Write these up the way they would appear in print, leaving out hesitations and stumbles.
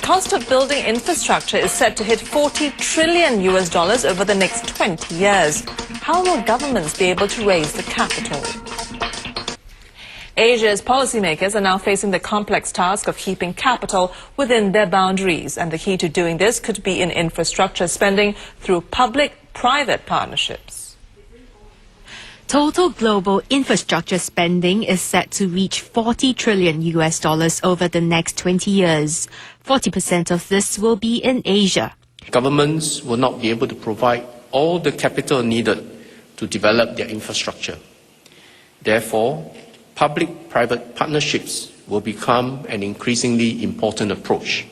cost of building infrastructure is set to hit $40 trillion over the next 20 years. How will governments be able to raise the capital? Asia's policymakers are now facing the complex task of keeping capital within their boundaries, and the key to doing this could be in infrastructure spending through public-private partnerships. Total global infrastructure spending is set to reach $40 trillion over the next 20 years. 40% of this will be in Asia. Governments will not be able to provide all the capital needed to develop their infrastructure. Therefore, public-private partnerships will become an increasingly important approach.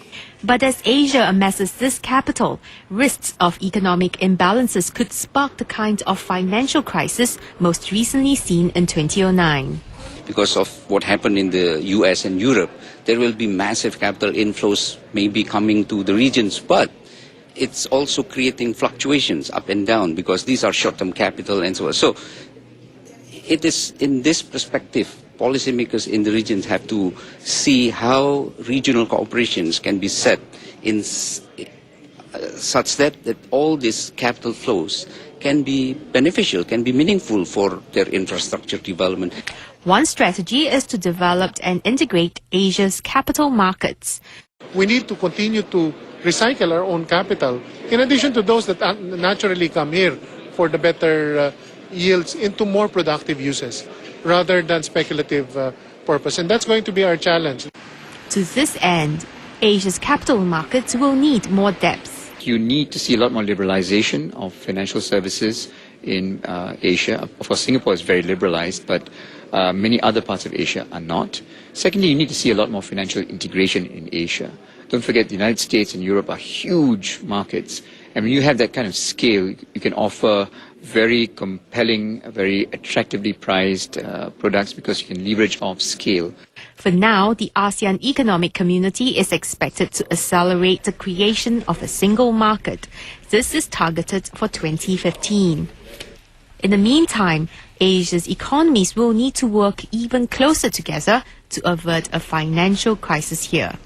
But as Asia amasses this capital, risks of economic imbalances could spark the kind of financial crisis most recently seen in 2009. Because of what happened in the US and Europe, there will be massive capital inflows maybe coming to the regions, but it's also creating fluctuations up and down because these are short-term capital and so on. So it is in this perspective, policymakers in the regions have to see how regional cooperations can be set in such that all these capital flows can be beneficial, can be meaningful for their infrastructure development. One strategy is to develop and integrate Asia's capital markets. We need to continue to recycle our own capital, in addition to those that naturally come here for the better yields, into more productive uses rather than speculative purpose. And that's going to be our challenge. To this end, Asia's capital markets will need more depth. You need to see a lot more liberalization of financial services in Asia. Of course, Singapore is very liberalized, but many other parts of Asia are not. Secondly, you need to see a lot more financial integration in Asia. Don't forget, the United States and Europe are huge markets. And when you have that kind of scale, you can offer very compelling, very attractively priced products because you can leverage off scale. For now, the ASEAN Economic Community is expected to accelerate the creation of a single market. This is targeted for 2015. In the meantime, Asia's economies will need to work even closer together to avert a financial crisis here.